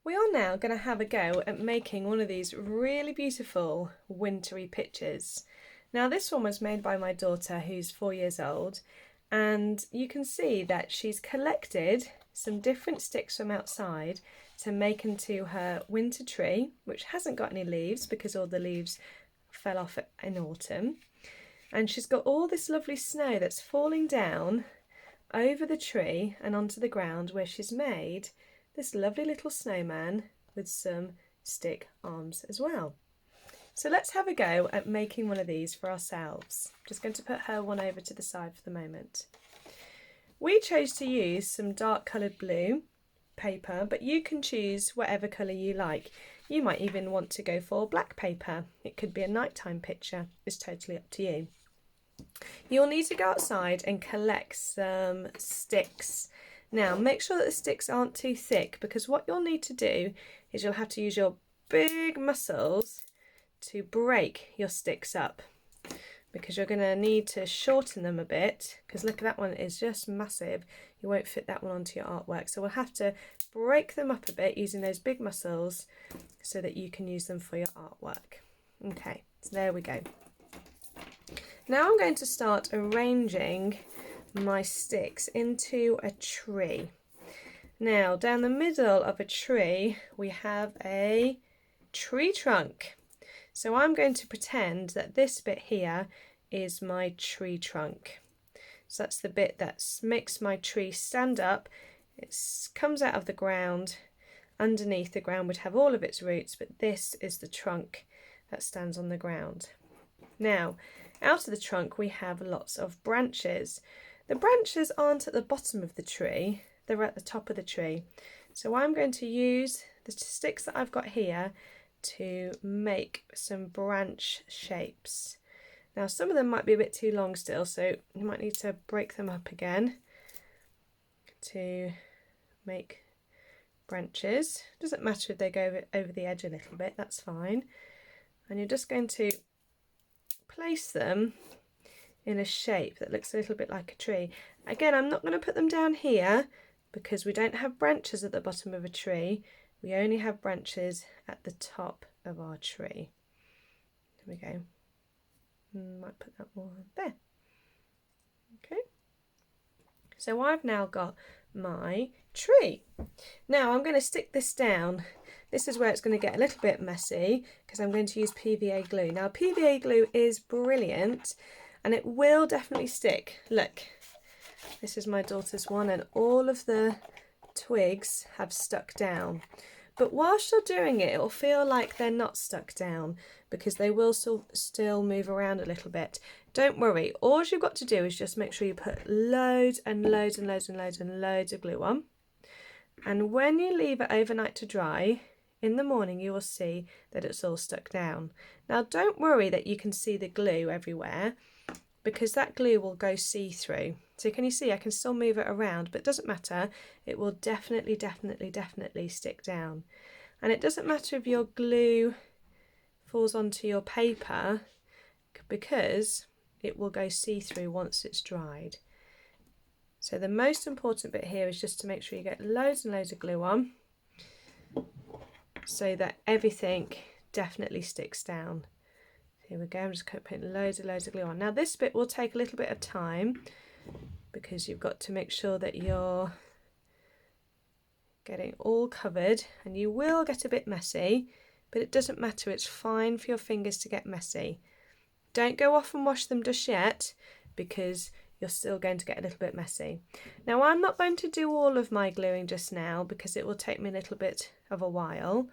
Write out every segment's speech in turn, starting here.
We are now going to have a go at making one of these really beautiful wintry pictures. Now this one was made by my daughter who's 4 years old, and you can see that she's collected some different sticks from outside to make into her winter tree, which hasn't got any leaves because all the leaves fell off in autumn. And she's got all this lovely snow that's falling down over the tree and onto the ground, where she's made this lovely little snowman with some stick arms as well. So let's have a go at making one of these for ourselves. I'm just going to put her one over to the side for the moment. We chose to use some dark coloured blue paper, but you can choose whatever colour you like. You might even want to go for black paper. It could be a nighttime picture. It's totally up to you. You'll need to go outside and collect some sticks. Now make sure that the sticks aren't too thick, because what you'll need to do is you'll have to use your big muscles to break your sticks up, because you're going to need to shorten them a bit, because look, that one is just massive. You won't fit that one onto your artwork, so we'll have to break them up a bit using those big muscles so that you can use them for your artwork. Okay, so there we go. Now I'm going to start arranging my sticks into a tree. Now down the middle of a tree we have a tree trunk. So I'm going to pretend that this bit here is my tree trunk. So that's the bit that makes my tree stand up. It comes out of the ground. Underneath the ground would have all of its roots, but this is the trunk that stands on the ground. Now, out of the trunk we have lots of branches. The branches aren't at the bottom of the tree, they're at the top of the tree. So I'm going to use the sticks that I've got here to make some branch shapes. Now some of them might be a bit too long still, so you might need to break them up again to make branches. Doesn't matter if they go over the edge a little bit, that's fine. And you're just going to place them in a shape that looks a little bit like a tree. Again, I'm not going to put them down here because we don't have branches at the bottom of a tree. We only have branches at the top of our tree. There we go. Might put that one there. Okay. So I've now got my tree. Now I'm going to stick this down. This is where it's going to get a little bit messy because I'm going to use PVA glue. Now PVA glue is brilliant and it will definitely stick. Look, this is my daughter's one and all of the twigs have stuck down. But whilst you're doing it, it'll feel like they're not stuck down because they will still move around a little bit. Don't worry, all you've got to do is just make sure you put loads and loads and loads and loads and loads of glue on. And when you leave it overnight to dry, in the morning you will see that it's all stuck down. Now don't worry that you can see the glue everywhere, because that glue will go see-through. So can you see I can still move it around, but it doesn't matter, it will definitely stick down. And it doesn't matter if your glue falls onto your paper, because it will go see-through once it's dried. So the most important bit here is just to make sure you get loads and loads of glue on so that everything definitely sticks down. Here we go, I'm just putting loads of glue on. Now this bit will take a little bit of time because you've got to make sure that you're getting all covered, and you will get a bit messy, but it doesn't matter, it's fine for your fingers to get messy. Don't go off and wash them just yet because you're still going to get a little bit messy. Now I'm not going to do all of my gluing just now because it will take me a little bit of a while,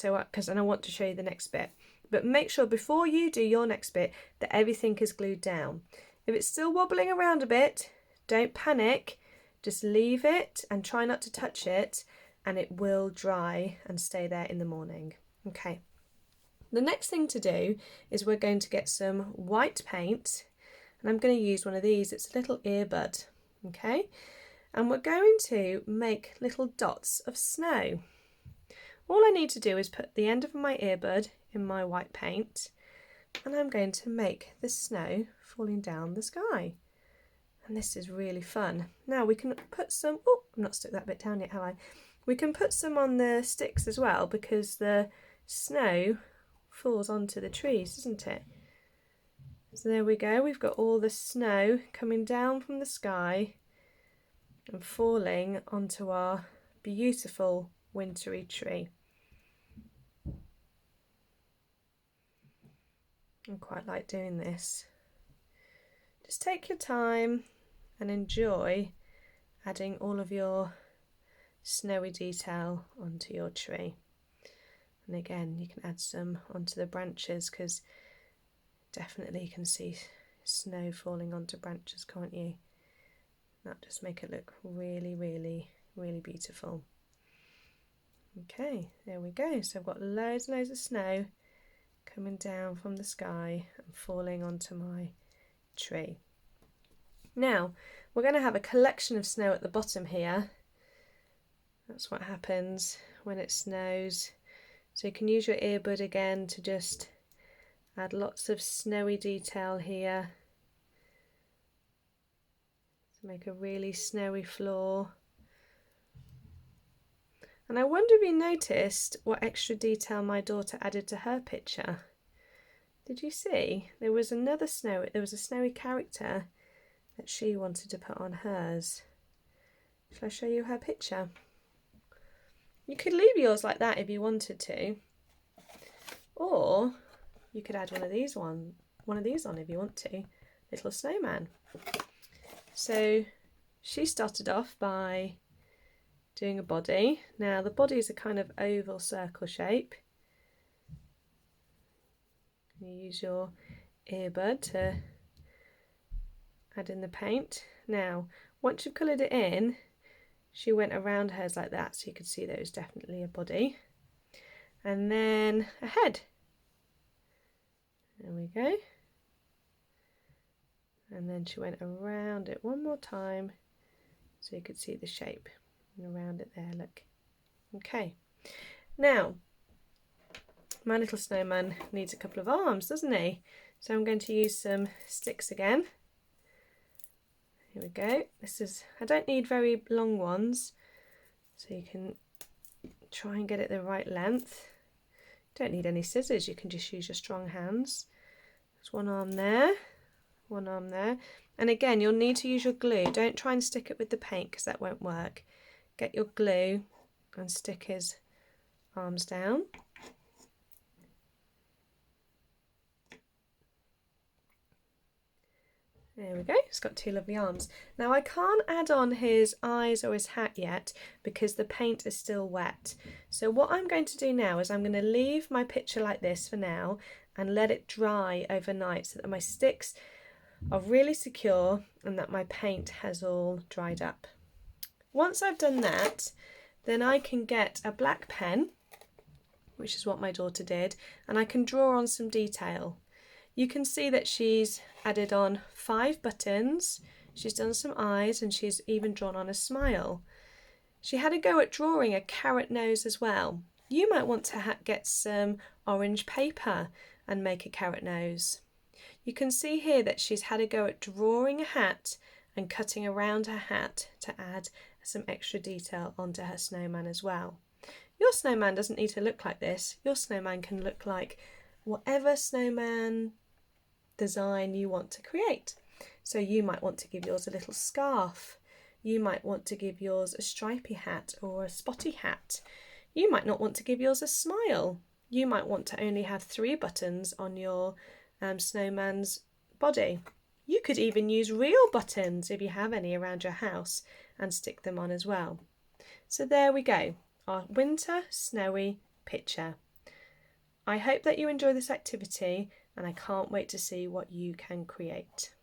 and I want to show you the next bit. But make sure before you do your next bit that everything is glued down. If it's still wobbling around a bit, don't panic, just leave it and try not to touch it, and it will dry and stay there in the morning. Okay. The next thing to do is we're going to get some white paint, and I'm going to use one of these. It's a little earbud, okay? And we're going to make little dots of snow. All I need to do is put the end of my earbud in my white paint, and I'm going to make the snow falling down the sky. And this is really fun. Now we can put some, oh, I've not stuck that bit down yet, have I? We can put some on the sticks as well because the snow falls onto the trees, doesn't it? So there we go, we've got all the snow coming down from the sky and falling onto our beautiful wintry tree. I quite like doing this. Just take your time and enjoy adding all of your snowy detail onto your tree. And again, you can add some onto the branches because definitely you can see snow falling onto branches, can't you? That'll just make it look really, really, really beautiful. Okay, there we go. So I've got loads and loads of snow coming down from the sky and falling onto my tree. Now we're going to have a collection of snow at the bottom here. That's what happens when it snows. So you can use your earbud again to just add lots of snowy detail here to make a really snowy floor. And I wonder if you noticed what extra detail my daughter added to her picture. Did you see? There was a snowy character that she wanted to put on hers. Shall I show you her picture? You could leave yours like that if you wanted to. Or you could add one of these on if you want to. Little snowman. So she started off by doing a body. Now the body is a kind of oval circle shape. You use your earbud to add in the paint. Now once you've coloured it in, she went around hers like that so you could see that it was definitely a body. And then a head. There we go. And then she went around it one more time so you could see the shape. And around it there, look. Okay, now my little snowman needs a couple of arms, doesn't he? So I'm going to use some sticks again. Here we go. I don't need very long ones, so you can try and get it the right length. Don't need any scissors, you can just use your strong hands. There's one arm there, one arm there. And again, you'll need to use your glue. Don't try and stick it with the paint because that won't work. Get your glue and stick his arms down. There we go, he's got two lovely arms. Now I can't add on his eyes or his hat yet because the paint is still wet. So what I'm going to do now is I'm going to leave my picture like this for now and let it dry overnight so that my sticks are really secure and that my paint has all dried up. Once I've done that, then I can get a black pen, which is what my daughter did, and I can draw on some detail. You can see that she's added on 5 buttons, she's done some eyes, and she's even drawn on a smile. She had a go at drawing a carrot nose as well. You might want to get some orange paper and make a carrot nose. You can see here that she's had a go at drawing a hat and cutting around her hat to add some extra detail onto her snowman as well. Your snowman doesn't need to look like this. Your snowman can look like whatever snowman design you want to create. So you might want to give yours a little scarf. You might want to give yours a stripy hat or a spotty hat. You might not want to give yours a smile. You might want to only have 3 buttons on your snowman's body. You could even use real buttons if you have any around your house and stick them on as well. So there we go, our winter snowy picture. I hope that you enjoy this activity and I can't wait to see what you can create.